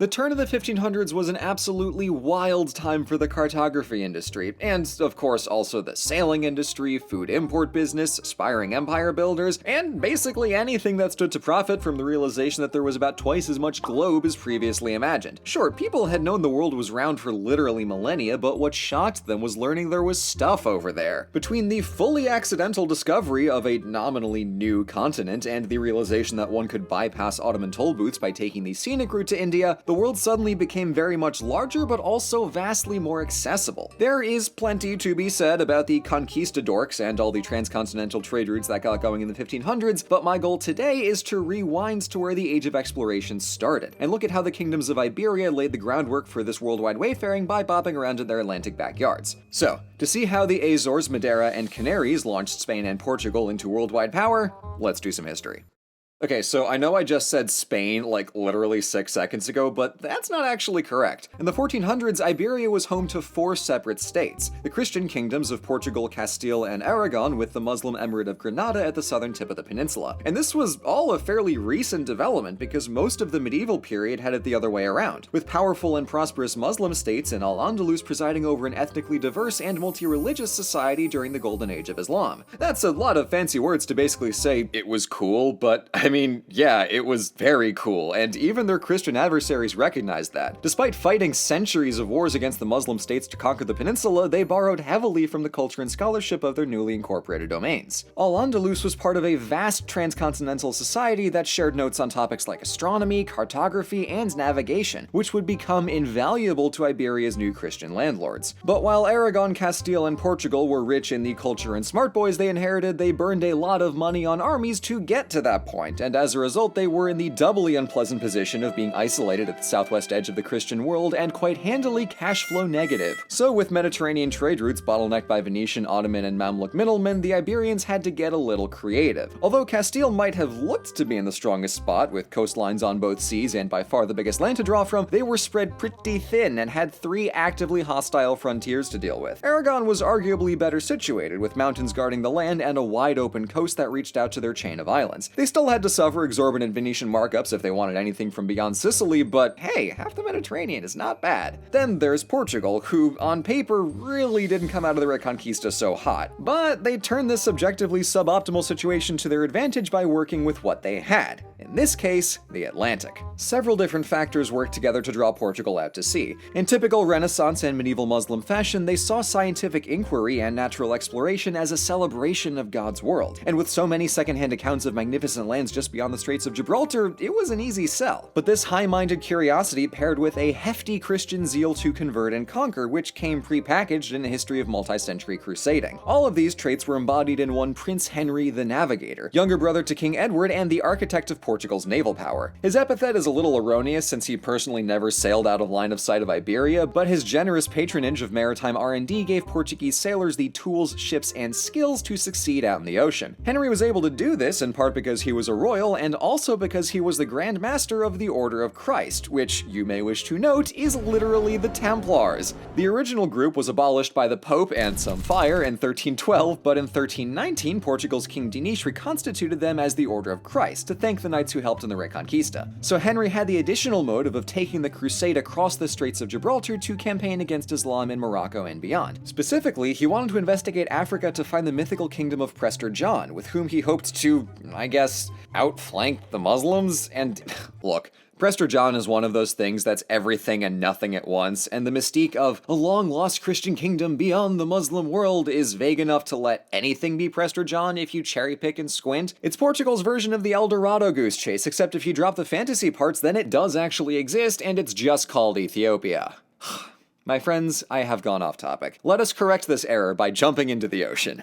The turn of the 1500s was an absolutely wild time for the cartography industry, and of course also the sailing industry, food import business, aspiring empire builders, and basically anything that stood to profit from the realization that there was about twice as much globe as previously imagined. Sure, people had known the world was round for literally millennia, but what shocked them was learning there was stuff over there. Between the fully accidental discovery of a nominally new continent and the realization that one could bypass Ottoman toll booths by taking the scenic route to India, the world suddenly became very much larger but also vastly more accessible. There is plenty to be said about the conquistadorks and all the transcontinental trade routes that got going in the 1500s, but my goal today is to rewind to where the Age of Exploration started, and look at how the kingdoms of Iberia laid the groundwork for this worldwide wayfaring by bopping around in their Atlantic backyards. So, to see how the Azores, Madeira, and Canaries launched Spain and Portugal into worldwide power, let's do some history. Okay, so I know I just said Spain like literally 6 seconds ago, but that's not actually correct. In the 1400s, Iberia was home to 4 separate states: the Christian kingdoms of Portugal, Castile, and Aragon, with the Muslim Emirate of Granada at the southern tip of the peninsula. And this was all a fairly recent development because most of the medieval period had it the other way around, with powerful and prosperous Muslim states in Al-Andalus presiding over an ethnically diverse and multi-religious society during the Golden Age of Islam. That's a lot of fancy words to basically say it was cool, but I mean, yeah, it was very cool, and even their Christian adversaries recognized that. Despite fighting centuries of wars against the Muslim states to conquer the peninsula, they borrowed heavily from the culture and scholarship of their newly incorporated domains. Al-Andalus was part of a vast transcontinental society that shared notes on topics like astronomy, cartography, and navigation, which would become invaluable to Iberia's new Christian landlords. But while Aragon, Castile, and Portugal were rich in the culture and smart boys they inherited, they burned a lot of money on armies to get to that point, and as a result, they were in the doubly unpleasant position of being isolated at the southwest edge of the Christian world and quite handily cash flow negative. So with Mediterranean trade routes bottlenecked by Venetian, Ottoman, and Mamluk middlemen, the Iberians had to get a little creative. Although Castile might have looked to be in the strongest spot, with coastlines on both seas and by far the biggest land to draw from, they were spread pretty thin and had 3 actively hostile frontiers to deal with. Aragon was arguably better situated, with mountains guarding the land and a wide open coast that reached out to their chain of islands. They still had to suffer exorbitant Venetian markups if they wanted anything from beyond Sicily, but hey, half the Mediterranean is not bad. Then there's Portugal, who on paper really didn't come out of the Reconquista so hot, but they turned this subjectively suboptimal situation to their advantage by working with what they had. In this case, the Atlantic. Several different factors worked together to draw Portugal out to sea. In typical Renaissance and medieval Muslim fashion, they saw scientific inquiry and natural exploration as a celebration of God's world. And with so many secondhand accounts of magnificent lands just beyond the Straits of Gibraltar, it was an easy sell. But this high-minded curiosity paired with a hefty Christian zeal to convert and conquer, which came pre-packaged in a history of multi-century crusading. All of these traits were embodied in one Prince Henry the Navigator, younger brother to King Edward and the architect of Portugal's naval power. His epithet is a little erroneous since he personally never sailed out of line of sight of Iberia, but his generous patronage of maritime R&D gave Portuguese sailors the tools, ships, and skills to succeed out in the ocean. Henry was able to do this in part because he was a royal and also because he was the Grand Master of the Order of Christ, which, you may wish to note, is literally the Templars. The original group was abolished by the Pope and some fire in 1312, but in 1319 Portugal's King Dinis reconstituted them as the Order of Christ to thank the knights who helped in the Reconquista. So Henry had the additional motive of taking the crusade across the Straits of Gibraltar to campaign against Islam in Morocco and beyond. Specifically, he wanted to investigate Africa to find the mythical kingdom of Prester John, with whom he hoped to, I guess, outflank the Muslims. And look, Prester John is one of those things that's everything and nothing at once, and the mystique of a long-lost Christian kingdom beyond the Muslim world is vague enough to let anything be Prester John if you cherry-pick and squint. It's Portugal's version of the El Dorado goose chase, except if you drop the fantasy parts, then it does actually exist, and it's just called Ethiopia. My friends, I have gone off topic. Let us correct this error by jumping into the ocean.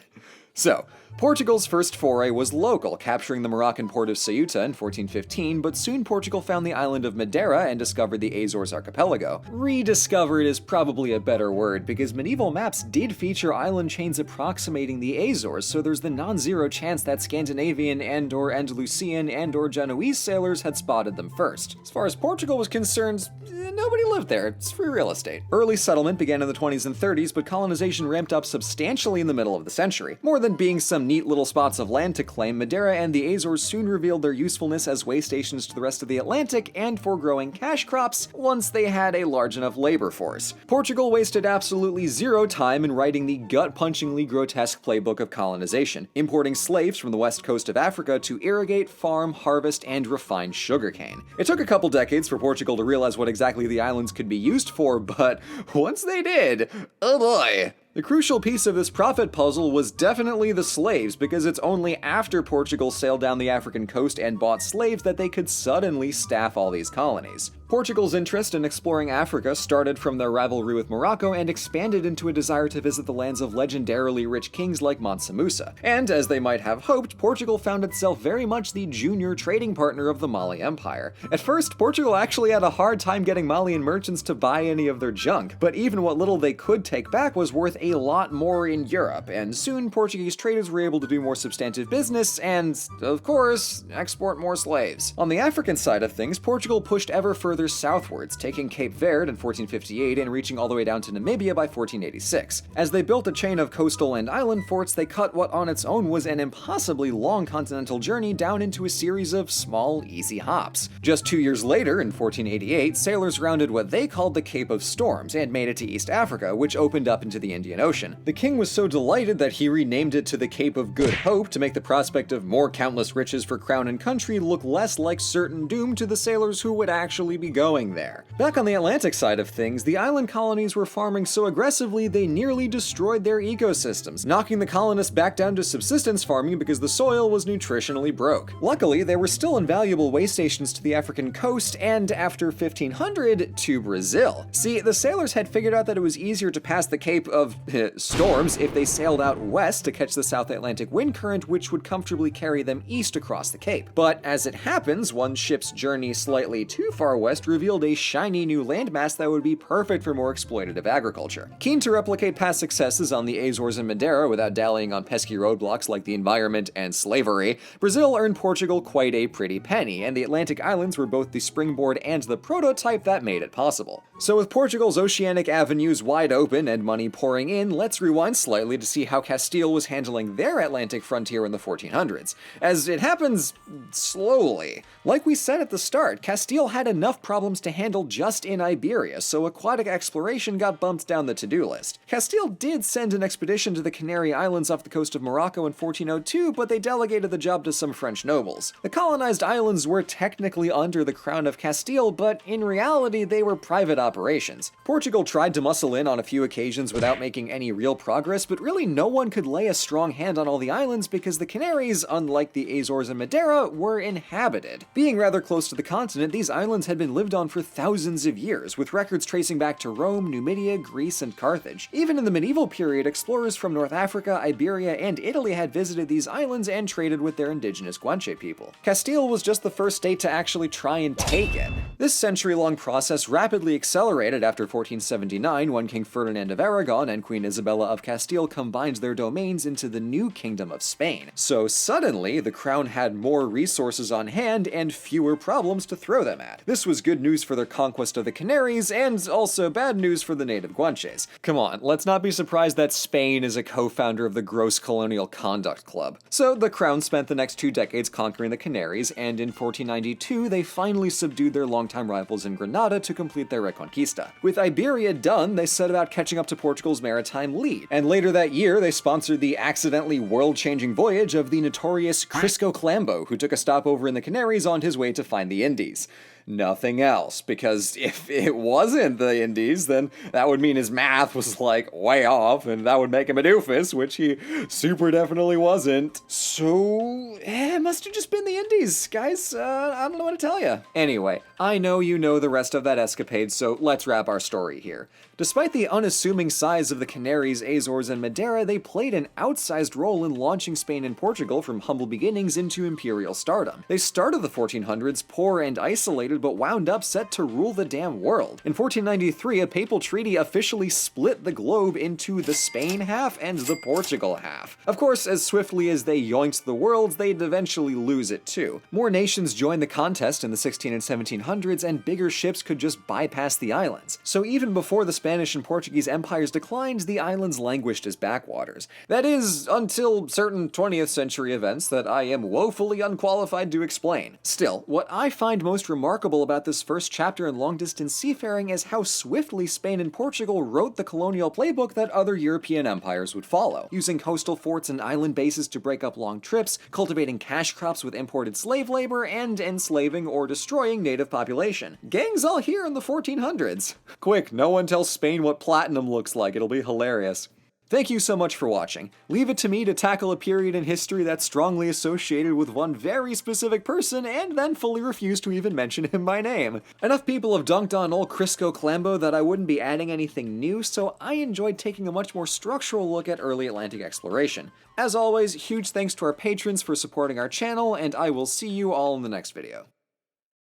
So, Portugal's first foray was local, capturing the Moroccan port of Ceuta in 1415, but soon Portugal found the island of Madeira and discovered the Azores archipelago. Rediscovered is probably a better word, because medieval maps did feature island chains approximating the Azores, so there's the non-zero chance that Scandinavian and/or Andalusian and/or Genoese sailors had spotted them first. As far as Portugal was concerned, nobody lived there. It's free real estate. Early settlement began in the 20s and 30s, but colonization ramped up substantially in the middle of the century. More than being some own neat little spots of land to claim, Madeira and the Azores soon revealed their usefulness as way stations to the rest of the Atlantic and for growing cash crops once they had a large enough labor force. Portugal wasted absolutely zero time in writing the gut-punchingly grotesque playbook of colonization, importing slaves from the west coast of Africa to irrigate, farm, harvest, and refine sugarcane. It took a couple decades for Portugal to realize what exactly the islands could be used for, but once they did, oh boy. The crucial piece of this profit puzzle was definitely the slaves, because it's only after Portugal sailed down the African coast and bought slaves that they could suddenly staff all these colonies. Portugal's interest in exploring Africa started from their rivalry with Morocco and expanded into a desire to visit the lands of legendarily rich kings like Mansa Musa. And as they might have hoped, Portugal found itself very much the junior trading partner of the Mali Empire. At first, Portugal actually had a hard time getting Malian merchants to buy any of their junk, but even what little they could take back was worth a lot more in Europe, and soon Portuguese traders were able to do more substantive business and, of course, export more slaves. On the African side of things, Portugal pushed ever further southwards, taking Cape Verde in 1458 and reaching all the way down to Namibia by 1486. As they built a chain of coastal and island forts, they cut what on its own was an impossibly long continental journey down into a series of small, easy hops. Just 2 years later, in 1488, sailors rounded what they called the Cape of Storms and made it to East Africa, which opened up into the Indian Ocean. The king was so delighted that he renamed it to the Cape of Good Hope to make the prospect of more countless riches for crown and country look less like certain doom to the sailors who would actually be going there. Back on the Atlantic side of things, the island colonies were farming so aggressively they nearly destroyed their ecosystems, knocking the colonists back down to subsistence farming because the soil was nutritionally broke. Luckily, there were still invaluable way stations to the African coast and, after 1500, to Brazil. See, the sailors had figured out that it was easier to pass the Cape of Storms if they sailed out west to catch the South Atlantic wind current, which would comfortably carry them east across the Cape. But as it happens, one ship's journey slightly too far west revealed a shiny new landmass that would be perfect for more exploitative agriculture. Keen to replicate past successes on the Azores and Madeira without dallying on pesky roadblocks like the environment and slavery, Brazil earned Portugal quite a pretty penny, and the Atlantic islands were both the springboard and the prototype that made it possible. So with Portugal's oceanic avenues wide open and money pouring in, let's rewind slightly to see how Castile was handling their Atlantic frontier in the 1400s. As it happens, slowly. Like we said at the start, Castile had enough problems to handle just in Iberia, so aquatic exploration got bumped down the to-do list. Castile did send an expedition to the Canary Islands off the coast of Morocco in 1402, but they delegated the job to some French nobles. The colonized islands were technically under the crown of Castile, but in reality they were private operations. Portugal tried to muscle in on a few occasions without making any real progress, but really no one could lay a strong hand on all the islands because the Canaries, unlike the Azores and Madeira, were inhabited. Being rather close to the continent, these islands had been lived on for thousands of years, with records tracing back to Rome, Numidia, Greece, and Carthage. Even in the medieval period, explorers from North Africa, Iberia, and Italy had visited these islands and traded with their indigenous Guanche people. Castile was just the first state to actually try and take it. This century-long process rapidly accelerated after 1479, when King Ferdinand of Aragon and Queen Isabella of Castile combined their domains into the new Kingdom of Spain. So suddenly, the crown had more resources on hand and fewer problems to throw them at. This was good news for their conquest of the Canaries, and also bad news for the native Guanches. Come on, let's not be surprised that Spain is a co-founder of the Gross Colonial Conduct Club. So the crown spent the next 2 decades conquering the Canaries, and in 1492 they finally subdued their longtime rivals in Granada to complete their Reconquista. With Iberia done, they set about catching up to Portugal's maritime lead, and later that year they sponsored the accidentally world-changing voyage of the notorious Crisco Clambo, who took a stopover in the Canaries on his way to find the Indies. Nothing else, because if it wasn't the Indies, then that would mean his math was like way off, and that would make him a doofus, which he super definitely wasn't. So, it must have just been the Indies, guys. I don't know what to tell you. Anyway, I know you know the rest of that escapade, so let's wrap our story here. Despite the unassuming size of the Canaries, Azores, and Madeira, they played an outsized role in launching Spain and Portugal from humble beginnings into imperial stardom. They started the 1400s poor and isolated separated but wound up set to rule the damn world. In 1493, a papal treaty officially split the globe into the Spain half and the Portugal half. Of course, as swiftly as they yoinked the world, they'd eventually lose it too. More nations joined the contest in the 16 and 1700s, and bigger ships could just bypass the islands. So even before the Spanish and Portuguese empires declined, the islands languished as backwaters. That is, until certain 20th century events that I am woefully unqualified to explain. Still, what I find most remarkable about this first chapter in long-distance seafaring is how swiftly Spain and Portugal wrote the colonial playbook that other European empires would follow, using coastal forts and island bases to break up long trips, cultivating cash crops with imported slave labor, and enslaving or destroying native population. Gang's all here in the 1400s. Quick, no one tells Spain what platinum looks like, it'll be hilarious. Thank you so much for watching. Leave it to me to tackle a period in history that's strongly associated with one very specific person and then fully refuse to even mention him by name. Enough people have dunked on old Crisco Clambo that I wouldn't be adding anything new, so I enjoyed taking a much more structural look at early Atlantic exploration. As always, huge thanks to our patrons for supporting our channel, and I will see you all in the next video.